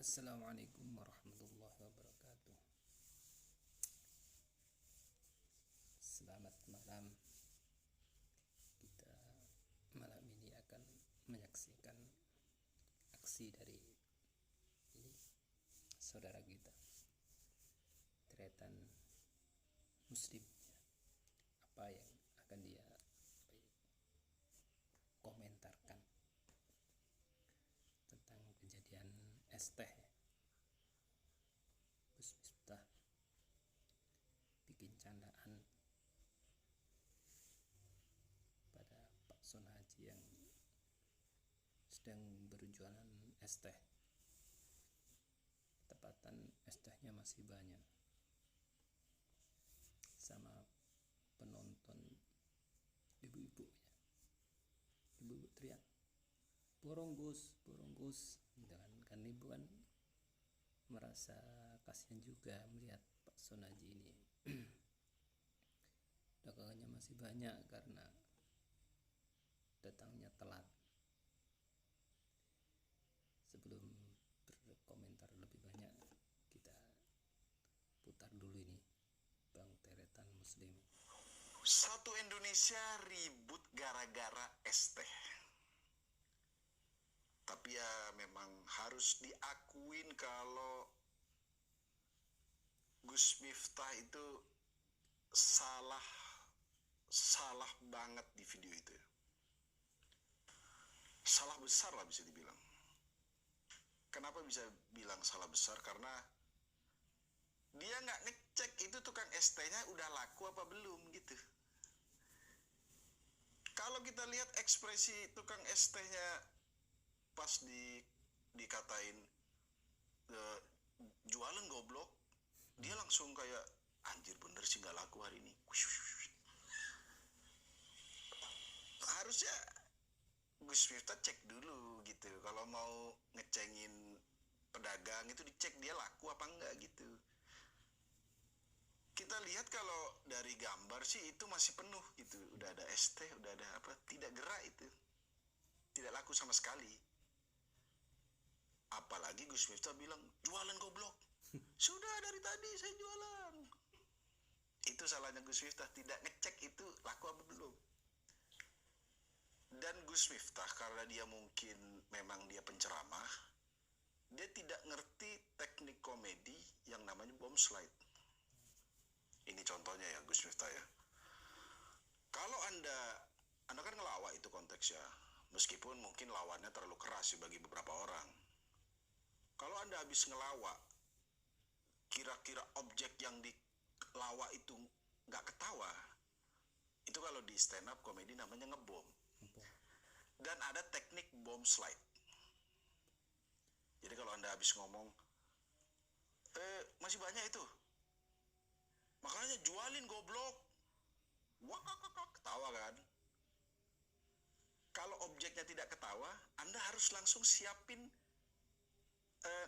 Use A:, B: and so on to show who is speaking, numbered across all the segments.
A: Assalamualaikum warahmatullahi wabarakatuh. Selamat malam. Kita malam ini akan menyaksikan aksi dari ini saudara kita, Tretan Muslim. Apa yang akan dia komentarkan tentang kejadian es teh Gus Miftah bikin candaan pada Pak Sonaji yang sedang berjualan es teh. Tepatan es tehnya masih banyak, sama penonton ibu-ibu teriak borong Gus gitu kan ibu kan merasa kasihan juga melihat Pak Sonaji ini. Dagangannya masih banyak karena datangnya telat. Sebelum berkomentar lebih banyak, kita putar dulu ini Bang Tretan Muslim.
B: Satu Indonesia ribut gara-gara es teh. Tapi ya memang harus diakuin kalau Gus Miftah itu salah banget di video itu. Salah besar lah bisa dibilang. Kenapa bisa bilang salah besar? Karena dia nggak ngecek itu tukang es tehnya udah laku apa belum gitu. Kalau kita lihat ekspresi tukang es tehnya pas dikatain jualan goblok, dia langsung kayak anjir bener sih nggak laku hari ini. Harusnya Gus Miftah cek dulu gitu, kalau mau ngecengin pedagang itu dicek dia laku apa enggak gitu. Kita lihat kalau dari gambar sih itu masih penuh gitu, udah ada es teh, udah ada apa, tidak gerak itu, tidak laku sama sekali. Apalagi Gus Miftah bilang jualan goblok. Sudah dari tadi saya jualan. Itu salahnya Gus Miftah, tidak ngecek itu laku apa belum. Dan Gus Miftah karena dia mungkin memang dia penceramah, dia tidak ngerti teknik komedi yang namanya bomb slide. Ini contohnya ya Gus Miftah ya. Kalau anda kan ngelawak itu konteksnya, meskipun mungkin lawannya terlalu keras bagi beberapa orang. Kalau anda habis ngelawak, kira-kira objek yang dilawak itu nggak ketawa, itu kalau di stand up komedi namanya ngebom. Dan ada teknik bomb slide. Jadi kalau anda habis ngomong, masih banyak itu, makanya jualin goblok, wah ketawa kan. Kalau objeknya tidak ketawa, anda harus langsung siapin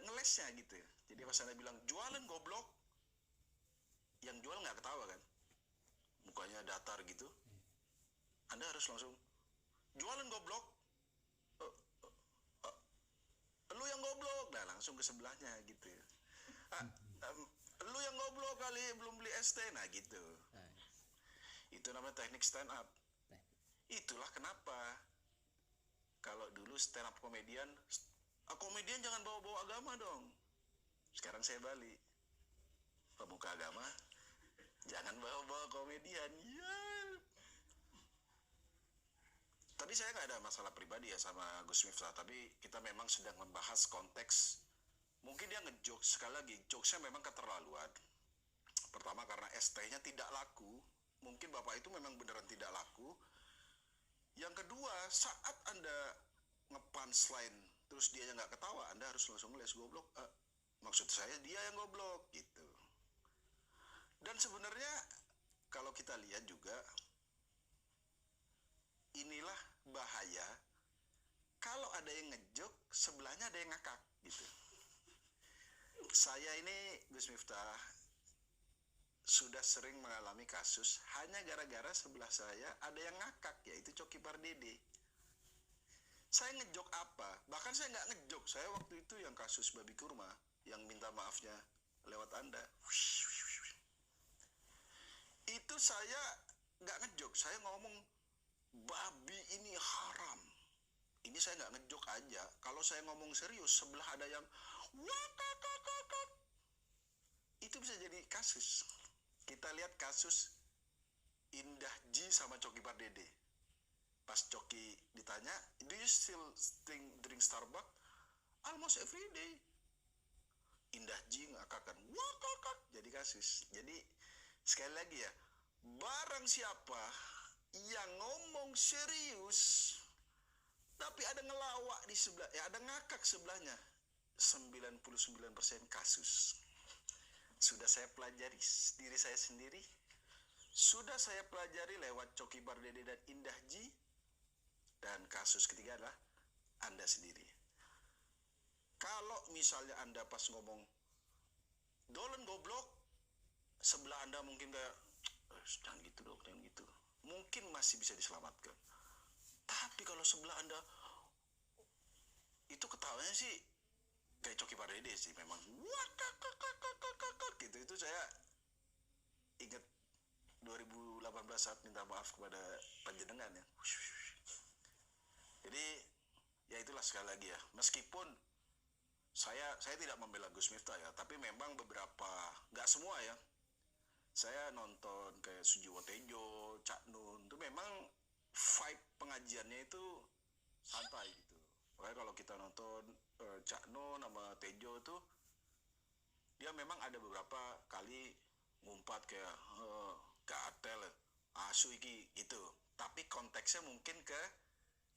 B: ngelesnya gitu. Jadi pas anda bilang jualan goblok, yang jual nggak ketawa kan, mukanya datar gitu, anda harus langsung jualan goblok, lu yang goblok, nah langsung ke sebelahnya gitu. Lu yang goblok kali belum beli es teh, nah gitu. Itu namanya teknik stand up. Itulah kenapa kalau dulu stand up komedian jangan bawa-bawa agama dong. Sekarang saya balik, pemuka agama jangan bawa-bawa komedian ya. Tapi saya nggak ada masalah pribadi ya sama Gus Miftah, tapi kita memang sedang membahas konteks. Mungkin dia ngejokes, sekali lagi jokesnya memang keterlaluan. Pertama karena es tehnya tidak laku, mungkin bapak itu memang beneran tidak laku. Yang kedua, saat anda nge-punchline terus dia yang nggak ketawa, anda harus langsung ngeles goblok. Maksud saya dia yang goblok gitu. Dan sebenarnya kalau kita lihat juga, inilah bahaya kalau ada yang ngejok sebelahnya ada yang ngakak gitu. Saya ini Gus Miftah sudah sering mengalami kasus hanya gara-gara sebelah saya ada yang ngakak, yaitu Coki Pardede. Saya ngejok apa? Bahkan saya nggak ngejok. Saya waktu itu yang kasus babi kurma, yang minta maafnya lewat Anda. Itu saya nggak ngejok. Saya ngomong, babi ini haram. Ini saya nggak ngejok aja. Kalau saya ngomong serius, sebelah ada yang wakakakakak. Itu bisa jadi kasus. Kita lihat kasus Indah Ji sama Coki Pardede. Pas Coki ditanya, do you still drink Starbucks? Almost every day. Indah Ji ngakakkan, wakakak. Jadi kasus. Jadi sekali lagi ya, barang siapa yang ngomong serius tapi ada ngelawak di sebelah, ya ada ngakak sebelahnya, 99% kasus. Sudah saya pelajari diri saya sendiri, sudah saya pelajari lewat Coki Pardede dan Indah Ji, dan kasus ketiga adalah Anda sendiri. Kalau misalnya Anda pas ngomong dolen goblok, sebelah Anda mungkin kayak jangan gitu dong, jangan gitu, mungkin masih bisa diselamatkan. Tapi kalau sebelah Anda itu ketawanya sih kayak Coki Pardede sih, memang wakakakakakakak gitu. Itu saya ingat 2018 saat minta maaf kepada panjenengan ya. Jadi ya itulah, sekali lagi ya, meskipun saya tidak membela Gus Miftah ya, tapi memang beberapa, nggak semua ya, saya nonton kayak Sujiwo Tejo, Cak Nun, itu memang vibe pengajiannya itu santai gitu. Makanya kalau kita nonton Cak Nun sama Tejo tuh, dia memang ada beberapa kali ngumpat kayak gatel, asu iki gitu. Tapi konteksnya mungkin ke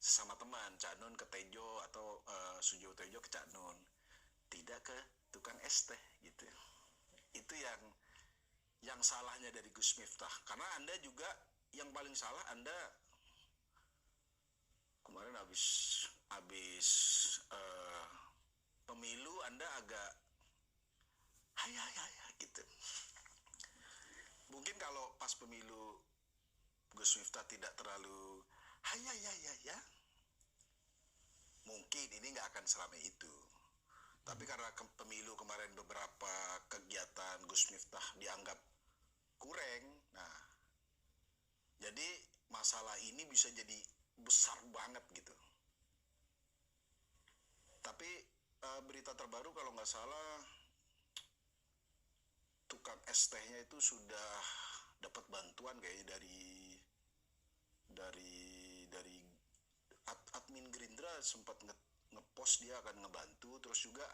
B: sesama teman, Cak Nun ke Tejo atau Sujiwo Tejo ke Cak Nun, tidak ke tukang es teh gitu. Itu yang salahnya dari Gus Miftah. Karena Anda juga yang paling salah, Anda kemarin habis pemilu Anda agak hayah gitu. Mungkin kalau pas pemilu Gus Miftah tidak terlalu hayah, mungkin ini nggak akan seramai itu. Tapi karena pemilu kemarin beberapa kegiatan Gus Miftah dianggap kurang, nah jadi masalah ini bisa jadi besar banget gitu. Tapi berita terbaru kalau nggak salah, tukang es tehnya itu sudah dapat bantuan kayaknya dari admin Gerindra, sempat ngepost dia akan ngebantu. Terus juga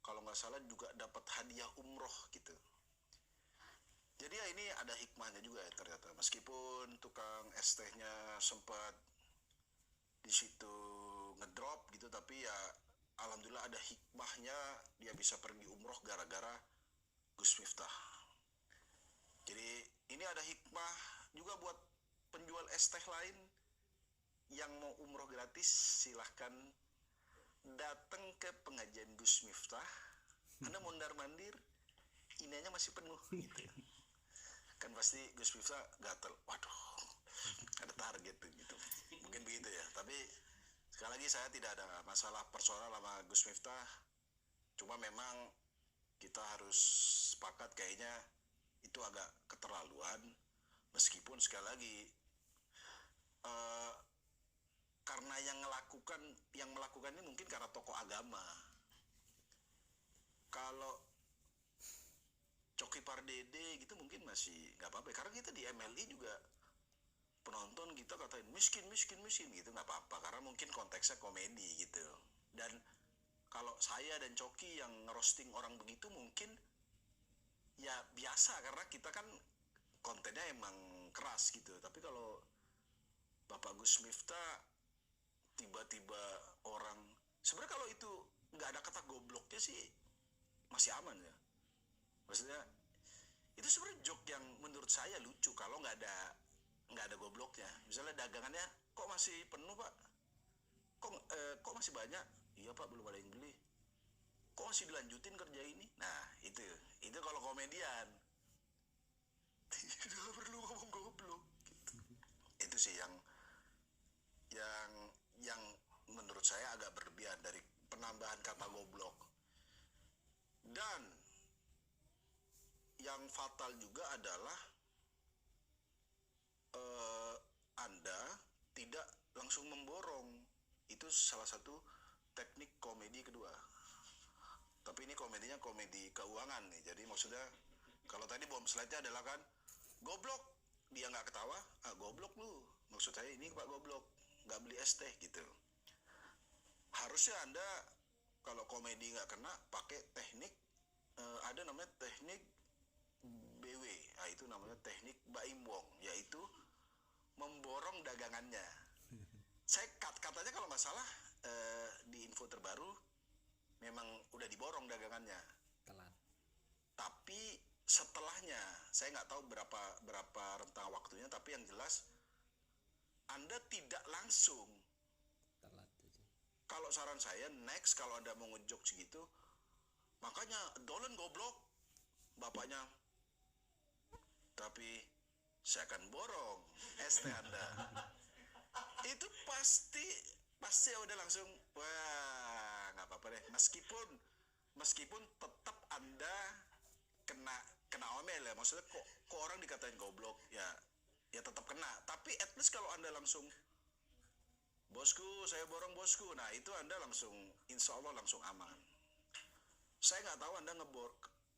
B: kalau nggak salah juga dapat hadiah umroh gitu. Jadi ya ini ada hikmahnya juga ya ternyata. Meskipun tukang es tehnya sempat di situ ngedrop gitu, tapi ya alhamdulillah ada hikmahnya, dia bisa pergi umroh gara-gara Gus Miftah. Jadi ini ada hikmah juga buat penjual es teh lain yang mau umroh gratis, silahkan datang ke pengajian Gus Miftah. Anda mondar-mandir, ininya masih penuh gitu. Kan pasti Gus Miftah gatel, waduh ada target gitu, mungkin begitu ya. Tapi sekali lagi saya tidak ada masalah personal sama Gus Miftah, cuma memang kita harus sepakat kayaknya itu agak keterlaluan. Meskipun sekali lagi karena yang melakukan ini mungkin karena tokoh agama. Kalau Coki Pardede gitu mungkin masih nggak apa-apa, karena kita di MLI juga penonton kita katain miskin gitu, nggak apa-apa karena mungkin konteksnya komedi gitu. Dan kalau saya dan Coki yang ngerosting orang begitu mungkin ya biasa, karena kita kan kontennya emang keras gitu. Tapi kalau Bapak Gus Miftah tiba-tiba orang, sebenarnya kalau itu nggak ada kata gobloknya sih masih aman ya. Maksudnya itu sebenarnya joke yang menurut saya lucu kalau nggak ada gobloknya. Misalnya dagangannya kok masih penuh pak, kok masih banyak, iya pak belum ada yang beli, kok masih dilanjutin kerja ini. Nah itu kalau komedian tidak perlu ngomong goblok gitu. Itu sih yang yang menurut saya agak berlebihan dari penambahan kata goblok. Dan yang fatal juga adalah Anda tidak langsung memborong. Itu salah satu teknik komedi kedua. Tapi ini komedinya komedi keuangan nih. Jadi maksudnya kalau tadi bom slide-nya adalah kan goblok, dia nggak ketawa, goblok lu. Maksud saya ini Pak goblok, nggak beli es teh gitu. Harusnya Anda kalau komedi nggak kena pakai teknik, ada namanya teknik BW, itu namanya teknik Baimbong, yaitu memborong dagangannya. Saya katanya kalau nggak salah di info terbaru memang udah diborong dagangannya.
A: Telat.
B: Tapi setelahnya saya nggak tahu berapa rentang waktunya, tapi yang jelas Anda tidak langsung.
A: Telat aja.
B: Kalau saran saya next kalau Anda mau ngejok segitu, makanya dolen goblok bapaknya. Tapi saya akan borong es teh Anda. Itu pasti udah langsung wah nggak apa-apa deh. Meskipun tetap Anda kena omel ya. Maksudnya kok orang dikatain goblok ya tetap kena. Tapi at least kalau Anda langsung bosku saya borong bosku, nah itu Anda langsung insya Allah langsung aman. Saya nggak tahu Anda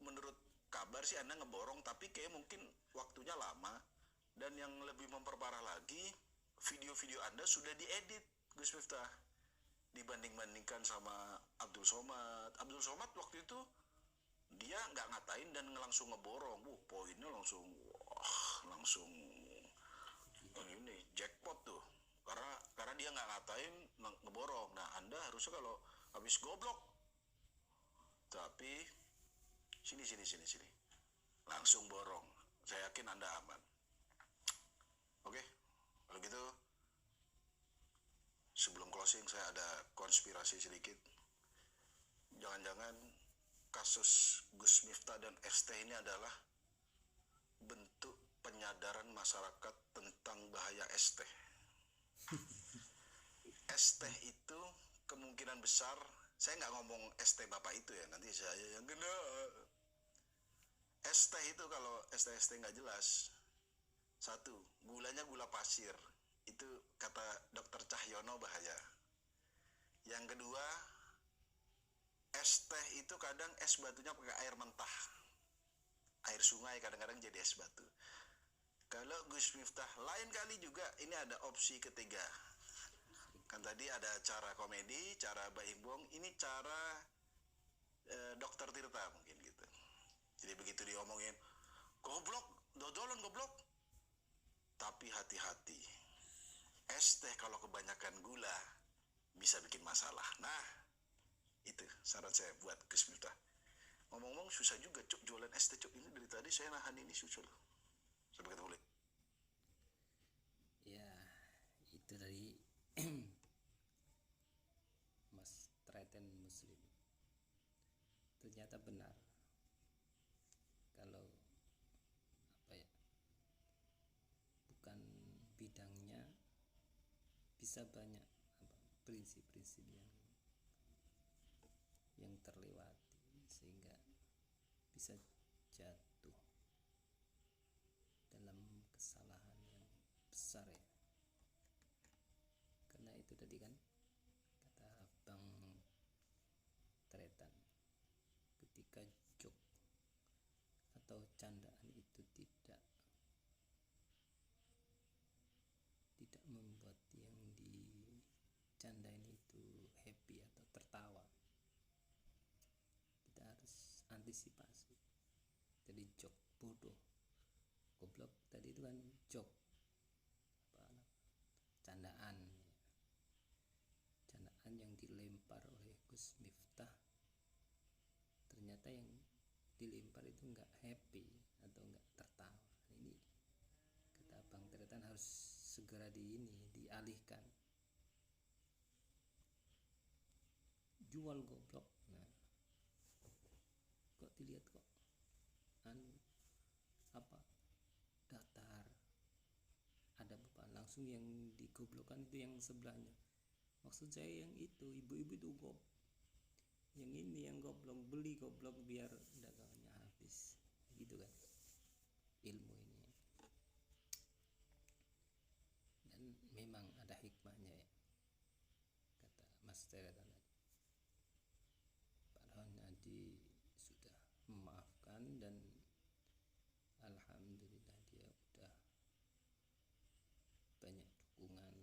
B: menurut kabar sih Anda ngeborong, tapi kayak mungkin waktunya lama. Dan yang lebih memperparah lagi, video-video Anda sudah diedit, Gus Miftah. Dibanding-bandingkan sama Abdul Somad. Abdul Somad waktu itu dia nggak ngatain dan langsung ngeborong. Poinnya langsung ini jackpot tuh. Karena dia nggak ngatain, ngeborong. Nah, Anda harusnya kalau habis goblok, tapi sini langsung borong. Saya yakin Anda aman. Oke, kalau gitu sebelum closing saya ada konspirasi sedikit. Jangan-jangan kasus Gus Miftah dan ST ini adalah bentuk penyadaran masyarakat tentang bahaya es teh. Es teh itu kemungkinan besar, saya nggak ngomong es teh bapak itu ya, nanti saya yang kena. Es teh itu kalau es teh nggak jelas, satu, gulanya gula pasir, itu kata dokter Cahyono bahaya. Yang kedua, es teh itu kadang es batunya pakai air mentah, air sungai kadang-kadang jadi es batu. Kalau Gus Miftah lain kali juga ini ada opsi ketiga. Kan tadi ada cara komedi, cara Baimbong, ini cara dokter Tirta mungkin gitu. Jadi begitu diomongin goblok, dodolan goblok, tapi hati-hati, es teh kalau kebanyakan gula bisa bikin masalah. Nah, itu saran saya buat Gus Miftah. Ngomong-ngomong susah juga Cuk jualan es teh Cuk, ini dari tadi saya nahan ini susah loh. Sampai ketemu lagi.
A: Ya, itu dari Mas Treten Muslim. Ternyata benar kalau bukan bidangnya bisa banyak prinsip-prinsip yang terlewati sehingga bisa jatuh dalam kesalahan yang besar ya. Karena itu tadi kan kata Bang Tretan, ketika joke atau candaan itu tidak membuat yang dicandain itu happy atau tertawa, kita harus antisipasi. Jadi joke bodoh, goblok tadi itu kan joke, candaan yang dilempar oleh Gus Miftah. Ternyata yang dilempar itu nggak happy atau nggak tertawa. Ini kata Bang Tretan harus segera dialihkan. Jual goblok. Nah, kok dilihat kok datar, ada bapak langsung yang digoblokkan itu yang sebelahnya. Maksud saya yang itu, ibu-ibu itu yang ini yang goblok, beli goblok biar dagangannya habis, gitu kan ilmu ini. Dan memang ada hikmahnya ya, kata Mas Tera tadi. Pak Hadi sudah memaafkan dan alhamdulillah dia udah banyak dukungan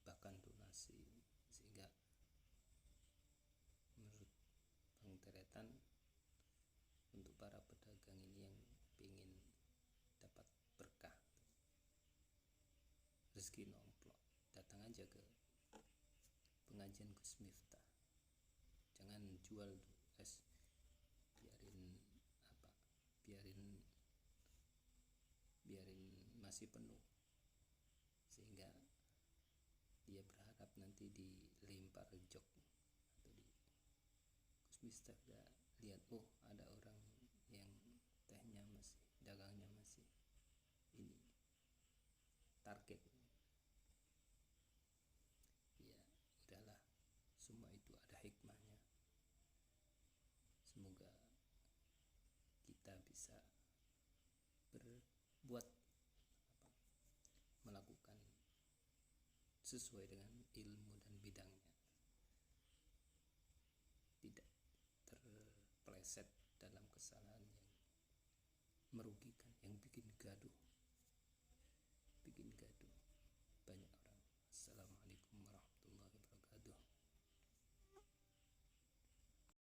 A: bahkan donasi, sehingga menurut Bang Teretan untuk para pedagang ini yang ingin dapat berkah, rezeki nomplok, datang aja ke pengajian Gus Miftah. Jangan jual es, biarin masih penuh, sehingga dia berharap nanti dilempar jok atau di Gus Miftah udah lihat, oh ada orang yang tehnya masih, dagangnya masih ini, target. Ya udahlah, semua itu ada hikmahnya. Semoga kita bisa berbuat melakukan sesuai dengan ilmu dan bidangnya, tidak terpeleset dalam kesalahan yang merugikan, yang bikin gaduh banyak orang. Assalamualaikum.